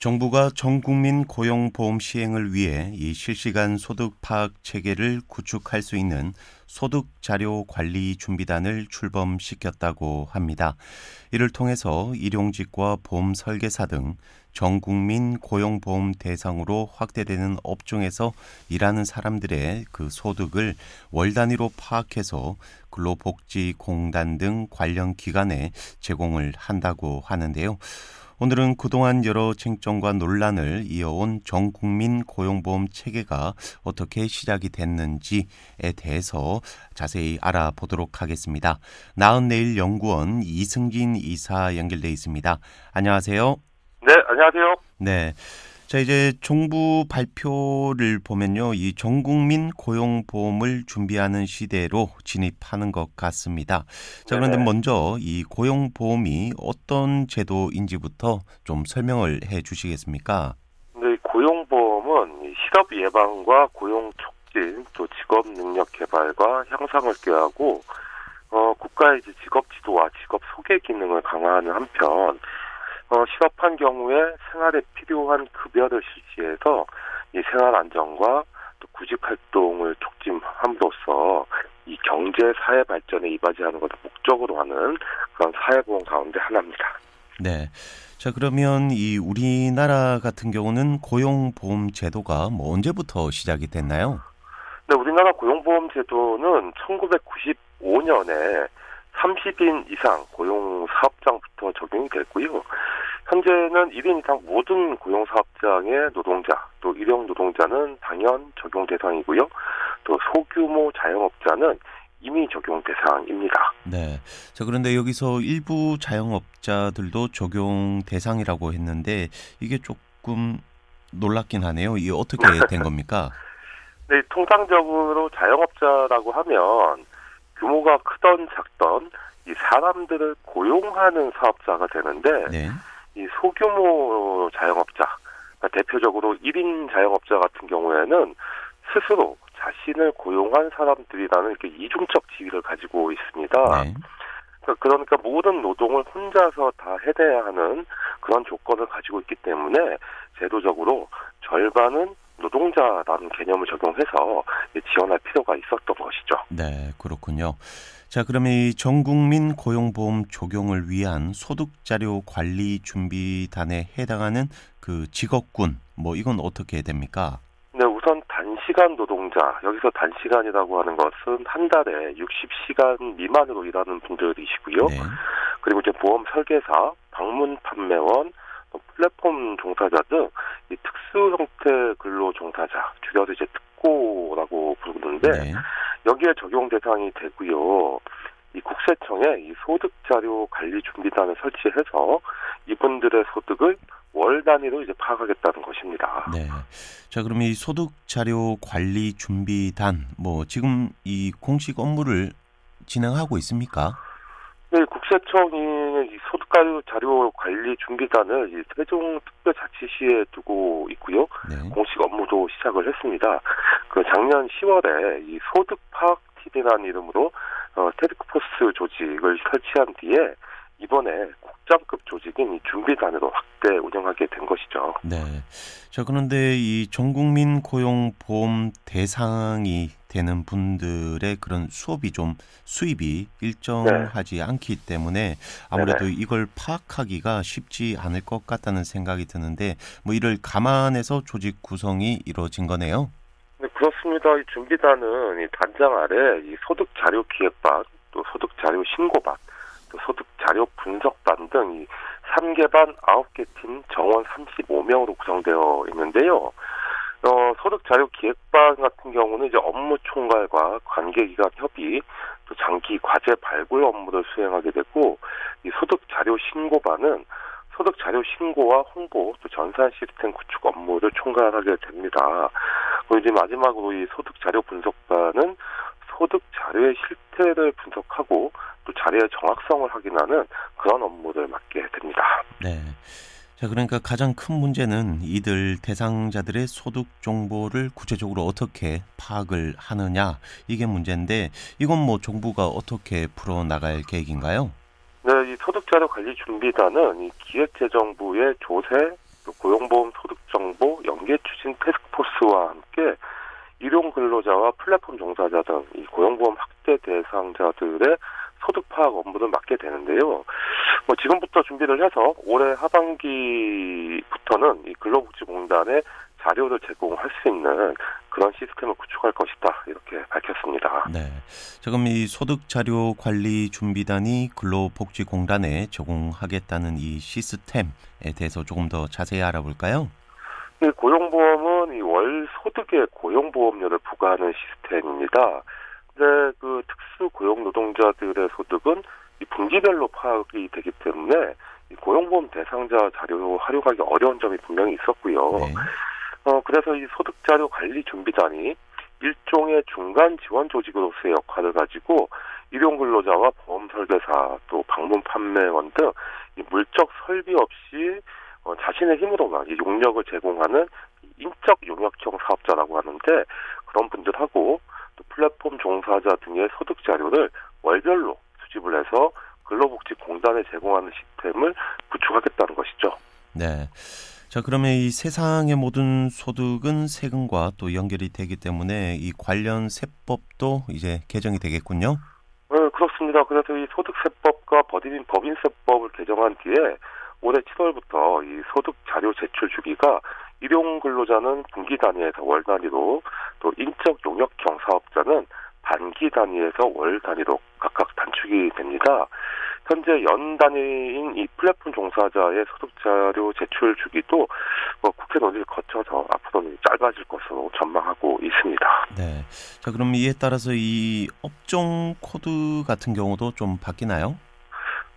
정부가 전국민 고용보험 시행을 위해 이 실시간 소득 파악 체계를 구축할 수 있는 소득자료관리준비단을 출범시켰다고 합니다. 이를 통해서 일용직과 보험 설계사 등 전국민 고용보험 대상으로 확대되는 업종에서 일하는 사람들의 그 소득을 월 단위로 파악해서 근로복지공단 등 관련 기관에 제공을 한다고 하는데요. 오늘은 그동안 여러 쟁점과 논란을 이어온 전국민 고용보험 체계가 어떻게 시작이 됐는지에 대해서 자세히 알아보도록 하겠습니다. 나은내일 연구원 이승진 이사 연결돼 있습니다. 안녕하세요. 네, 안녕하세요. 네. 자, 이제 정부 발표를 보면요. 이 전국민 고용보험을 준비하는 시대로 진입하는 것 같습니다. 자, 그런데 네네. 먼저 이 고용보험이 어떤 제도인지부터 좀 설명을 해 주시겠습니까? 네, 고용보험은 이 실업 예방과 고용 촉진, 또 직업 능력 개발과 향상을 꾀하고, 국가의 이제 직업 지도와 직업 소개 기능을 강화하는 한편, 실업한 경우에 생활에 필요한 급여를 실시해서 이 생활 안정과 또 구직 활동을 촉진함으로써 이 경제 사회 발전에 이바지하는 것을 목적으로 하는 그런 사회보험 가운데 하나입니다. 네. 자, 그러면 이 우리나라 같은 경우는 고용보험 제도가 뭐 언제부터 시작이 됐나요? 네, 우리나라 고용보험 제도는 1995년에 30인 이상 고용사업장부터 적용이 됐고요. 현재는 1인 이상 모든 고용사업장의 노동자, 또 일용 노동자는 당연 적용 대상이고요. 또 소규모 자영업자는 이미 적용 대상입니다. 네. 자, 그런데 여기서 일부 자영업자들도 적용 대상이라고 했는데 이게 조금 놀랍긴 하네요. 이게 어떻게 된 겁니까? 네, 통상적으로 자영업자라고 하면 규모가 크던 작던 이 사람들을 고용하는 사업자가 되는데 네. 이 소규모 자영업자, 그러니까 대표적으로 1인 자영업자 같은 경우에는 스스로 자신을 고용한 사람들이라는 이렇게 이중적 지위를 가지고 있습니다. 네. 그러니까 모든 노동을 혼자서 다 해내야 하는 그런 조건을 가지고 있기 때문에 제도적으로 절반은 노동자라는 개념을 적용해서 지원할 필요가 있었던 것이죠. 네, 그렇군요. 자, 그러면 이 전국민 고용보험 적용을 위한 소득자료관리준비단에 해당하는 그 직업군, 뭐 이건 어떻게 됩니까? 네, 우선 단시간 노동자, 여기서 단시간이라고 하는 것은 한 달에 60시간 미만으로 일하는 분들이시고요. 네. 그리고 이제 보험 설계사, 방문 판매원, 또 플랫폼 종사자 등 이 특수 형태 근로 종사자, 줄여서 이제 특고라고 부르는데 네. 여기에 적용 대상이 되고요. 이 국세청에 이 소득자료관리준비단을 설치해서 이분들의 소득을 월 단위로 이제 파악하겠다는 것입니다. 네. 자, 그럼 이 소득자료관리준비단, 뭐 지금 이 공식 업무를 진행하고 있습니까? 네, 국세청이 이 소득자료관리준비단을 이 세종특별자치시에 두고 있고요. 네. 공식 업무도 시작을 했습니다. 그 작년 10월에 이 소득파악팀이라는 이름으로 테스크포스 조직을 설치한 뒤에 이번에 국장급 조직인 이 준비단으로 확대 운영하게 된 것이죠. 네. 자, 그런데 이 전국민 고용보험 대상이 되는 분들의 그런 수입이 일정하지 않기 때문에 아무래도 네네. 이걸 파악하기가 쉽지 않을 것 같다는 생각이 드는데 뭐 이를 감안해서 조직 구성이 이루어진 거네요. 네, 그렇습니다. 이 준비단은 이 단장 아래 이 소득자료기획반, 또 소득자료신고반, 또 소득자료분석반 등 이 3개 반 9개 팀 정원 35명으로 구성되어 있는데요. 소득자료기획반 같은 경우는 이제 업무 총괄과 관계기관 협의, 또 장기 과제 발굴 업무를 수행하게 되고, 이 소득자료신고반은 소득자료 신고와 홍보, 또 전산 시스템 구축 업무를 총괄하게 됩니다. 그리고 이제 마지막으로 이 소득자료 분석반은 소득자료의 실태를 분석하고 또 자료의 정확성을 확인하는 그런 업무를 맡게 됩니다. 네. 자, 그러니까 가장 큰 문제는 이들 대상자들의 소득 정보를 구체적으로 어떻게 파악을 하느냐, 이게 문제인데 이건 뭐 정부가 어떻게 풀어나갈 계획인가요? 네, 이 소득자료 관리 준비단은 이 기획재정부의 조세, 또 고용보험 소득정보 연계추진 태스크포스와 함께 일용 근로자와 플랫폼 종사자 등 이 고용보험 확대 대상자들의 소득 파악 업무를 맡게 되는데요. 지금부터 준비를 해서 올해 하반기부터는 이 근로복지공단에 자료를 제공할 수 있는 그런 시스템을 구축할 것이다. 이렇게 밝혔습니다. 네. 지금 이 소득자료관리준비단이 근로복지공단에 제공하겠다는 이 시스템에 대해서 조금 더 자세히 알아볼까요? 이 고용보험은 이 월 소득에 고용보험료를 부과하는 시스템입니다. 근데 그 특수 고용 노동자들의 소득은 이 분기별로 파악이 되기 때문에 이 고용보험 대상자 자료 활용하기 어려운 점이 분명히 있었고요. 네. 그래서 이 소득자료관리준비단이 일종의 중간 지원 조직으로서의 역할을 가지고 일용 근로자와 보험 설계사 또 방문 판매원 등 이 물적 설비 없이 자신의 힘으로만 이 용역을 제공하는 인적 용역형 사업자라고 하는데 그런 분들하고 또 플랫폼 종사자 등의 소득 자료를 월별로 수집을 해서 근로복지공단에 제공하는 시스템을 구축하겠다는 것이죠. 네. 자, 그러면 이 세상의 모든 소득은 세금과 또 연결이 되기 때문에 이 관련 세법도 이제 개정이 되겠군요. 네, 그렇습니다. 그래서 이 소득세법과 법인세법을 개정한 뒤에 올해 7월부터 이 소득 자료 제출 주기가 일용 근로자는 분기 단위에서 월 단위로 또 인적 용역형 사업자는 반기 단위에서 월 단위로 각각 단축이 됩니다. 현재 연 단위인 이 플랫폼 종사자의 소득 자료 제출 주기도 국회 논의를 거쳐서 앞으로는 짧아질 것으로 전망하고 있습니다. 네. 자, 그럼 이에 따라서 이 업종 코드 같은 경우도 좀 바뀌나요?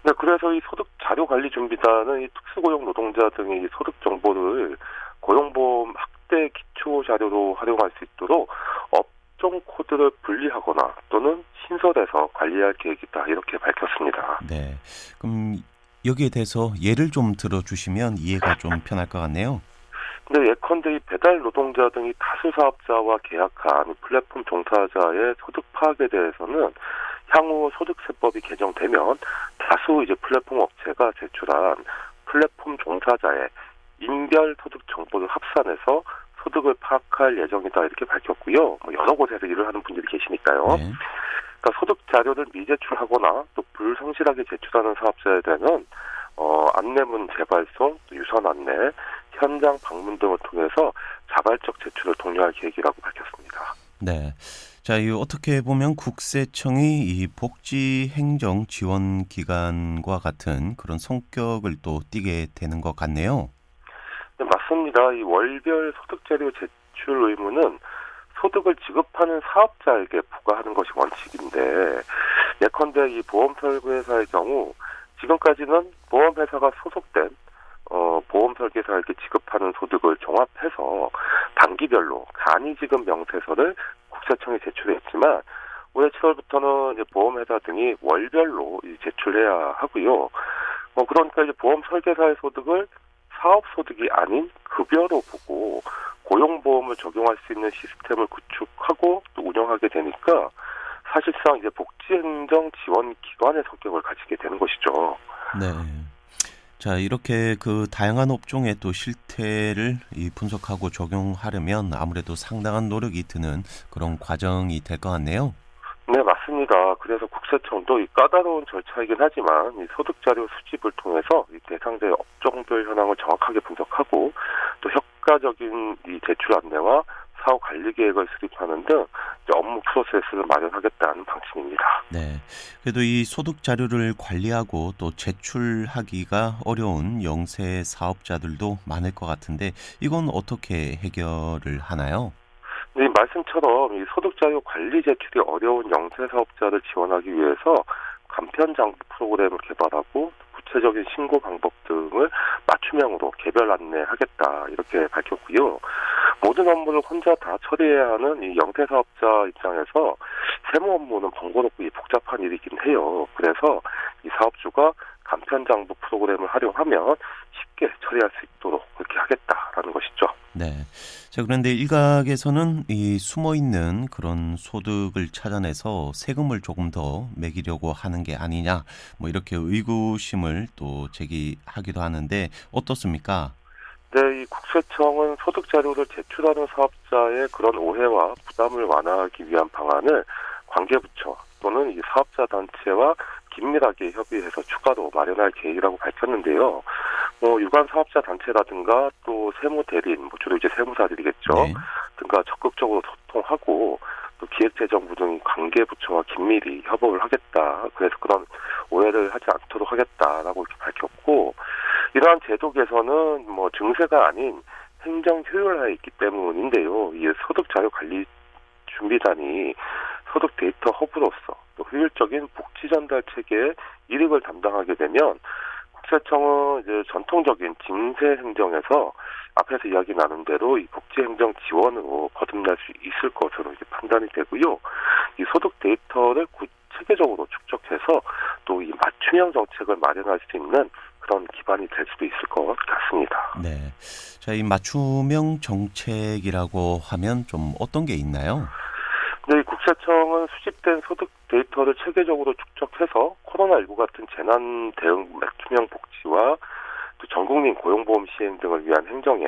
네, 그래서 이 소득 자료 관리 준비단은 이 특수고용 노동자 등의 이 소득 정보를 고용보험 확대 기초 자료로 활용할 수 있도록 업종 코드를 분리하거나 또는 신설해서 관리할 계획이다 이렇게 밝혔습니다. 네. 그럼 여기에 대해서 예를 좀 들어주시면 이해가 좀 편할 것 같네요. 근데 예컨대 이 배달 노동자 등이 다수 사업자와 계약한 플랫폼 종사자의 소득 파악에 대해서는 향후 소득세법이 개정되면 다수 이제 플랫폼 업체가 제출한 플랫폼 종사자의 인별 소득 정보를 합산해서 소득을 파악할 예정이다 이렇게 밝혔고요. 여러 곳에서 일을 하는 분들이 계시니까요. 네. 그러니까 소득 자료를 미제출하거나 또 불성실하게 제출하는 사업자에 대한 안내문 재발송, 또 유선 안내, 현장 방문 등을 통해서 자발적 제출을 독려할 계획이라고 밝혔습니다. 네. 자, 이 어떻게 보면 국세청이 이 복지행정지원기관과 같은 그런 성격을 또 띠게 되는 것 같네요. 네, 맞습니다. 이 월별 소득자료 제출 의무는 소득을 지급하는 사업자에게 부과하는 것이 원칙인데 예컨대 이 보험 설계사의 경우 지금까지는 보험회사가 소속된 보험 설계사에게 지급하는 소득을 종합해서 단기별로 간이지급 명세서를 국세청에 제출했지만 올해 7월부터는 이제 보험회사 등이 월별로 제출해야 하고요. 그러니까 이제 보험 설계사의 소득을 사업 소득이 아닌 급여로 보고 고용보험을 적용할 수 있는 시스템을 구축하고 또 운영하게 되니까 사실상 이제 복지행정지원기관의 성격을 가지게 되는 것이죠. 네. 자, 이렇게 그 다양한 업종의 또 실태를 분석하고 적용하려면 아무래도 상당한 노력이 드는 그런 과정이 될 것 같네요. 네, 맞습니다. 그래서 국세청도 이 까다로운 절차이긴 하지만 이 소득자료 수집을 통해서 이 대상자의 업종별 현황을 정확하게 분석하고 또 효과적인 이 제출 안내와 사후 관리 계획을 수립하는 등 업무 프로세스를 마련하겠다는 방침입니다. 네. 그래도 이 소득 자료를 관리하고 또 제출하기가 어려운 영세 사업자들도 많을 것 같은데 이건 어떻게 해결을 하나요? 네, 말씀처럼 이 소득자료 관리 제출이 어려운 영세 사업자를 지원하기 위해서 간편 장부 프로그램을 개발하고 구체적인 신고 방법 등을 맞춤형으로 개별 안내하겠다 이렇게 밝혔고요. 모든 업무를 혼자 다 처리해야 하는 이 영세 사업자 입장에서 세무 업무는 번거롭고 복잡한 일이긴 해요. 그래서 이 사업주가 간편 장부 프로그램을 활용하면 쉽게 처리할 수 있도록 그렇게 하겠다라는 것이죠. 네. 자, 그런데 일각에서는 이 숨어 있는 그런 소득을 찾아내서 세금을 조금 더 매기려고 하는 게 아니냐, 뭐 이렇게 의구심을 또 제기하기도 하는데 어떻습니까? 네, 이 국세청은 소득 자료를 제출하는 사업자의 그런 오해와 부담을 완화하기 위한 방안을 관계부처 또는 이 사업자 단체와 긴밀하게 협의해서 추가로 마련할 계획이라고 밝혔는데요. 유관 사업자 단체라든가 또 세무 대리인, 주로 이제 세무사들이겠죠. 네. 등과 적극적으로 소통하고 또 기획재정부 등 관계부처와 긴밀히 협업을 하겠다. 그래서 그런 오해를 하지 않도록 하겠다라고 이렇게 밝혔고, 이러한 제도 개선은 증세가 아닌 행정 효율화에 있기 때문인데요. 이 소득 자료 관리 준비단이 소득 데이터 허브로서 또 효율적인 복지 전달 체계의 이력을 담당하게 되면 국세청은 이제 전통적인 징세 행정에서 앞에서 이야기 나눈 대로 이 복지 행정 지원으로 거듭날 수 있을 것으로 이제 판단이 되고요. 이 소득 데이터를 체계적으로 축적해서 또 이 맞춤형 정책을 마련할 수 있는 그런 기반이 될 수도 있을 것 같습니다. 네. 자, 이 맞춤형 정책이라고 하면 좀 어떤 게 있나요? 네, 국세청은 수집된 소득 데이터를 체계적으로 축적해서 코로나19 같은 재난 대응 맞춤형 복지와 또 전국민 고용보험 시행 등을 위한 행정에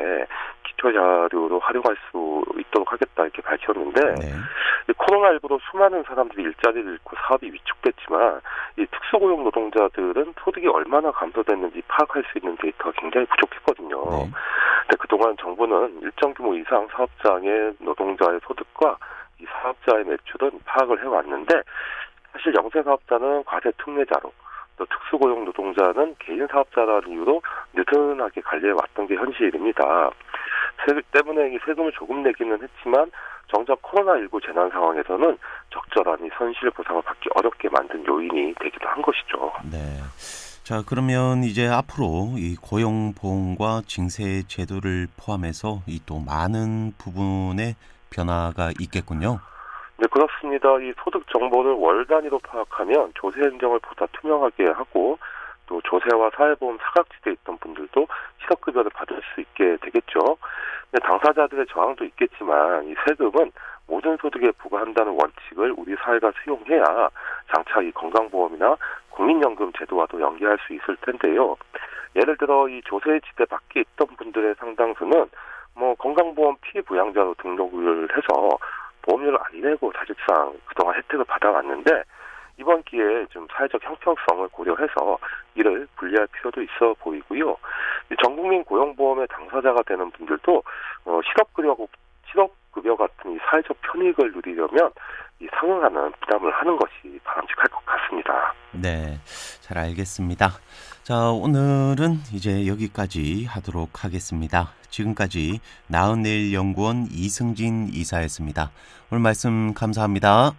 기초 자료로 활용할 수 있도록 하겠다 이렇게 밝혔는데, 네. 이 코로나19로 수많은 사람들이 일자리를 잃고 사업이 위축됐지만 이 특수고용 노동자들은 소득이 얼마나 감소됐는지 파악할 수 있는 데이터가 굉장히 부족했거든요. 네. 근데 그동안 정부는 일정 규모 이상 사업장의 노동자의 소득과 이 사업자의 매출은 파악을 해왔는데, 사실 영세사업자는 과세 특례자로 또 특수고용 노동자는 개인 사업자라는 이유로 느슨하게 관리해왔던 게 현실입니다. 세금 때문에 이 세금을 조금 내기는 했지만 정작 코로나19 재난 상황에서는 적절한 이 손실 보상을 받기 어렵게 만든 요인이 되기도 한 것이죠. 네. 자, 그러면 이제 앞으로 이 고용보험과 징세 제도를 포함해서 이 또 많은 부분의 변화가 있겠군요. 네, 그렇습니다. 이 소득 정보를 월 단위로 파악하면 조세 행정을 보다 투명하게 하고 또 조세와 사회보험 사각지대에 있던 분들도 실업급여를 받을 수 있게 되겠죠. 근데 당사자들의 저항도 있겠지만 이 세금은 모든 소득에 부과한다는 원칙을 우리 사회가 수용해야 장차 이 건강보험이나 국민연금 제도와도 연계할 수 있을 텐데요. 예를 들어 이 조세 지대 밖에 있던 분들의 상당수는 건강보험 피부양자로 등록을 해서 보험료를 안 내고 사실상 그동안 혜택을 받아왔는데, 이번 기회에 좀 사회적 형평성을 고려해서 이를 분리할 필요도 있어 보이고요. 전국민 고용보험의 당사자가 되는 분들도 실업급여 같은 이 사회적 편익을 누리려면 이 상응하는 부담을 하는 것이 바람직할 것 같습니다. 네, 잘 알겠습니다. 자, 오늘은 이제 여기까지 하도록 하겠습니다. 지금까지 나은내일 연구원 이승진 이사였습니다. 오늘 말씀 감사합니다.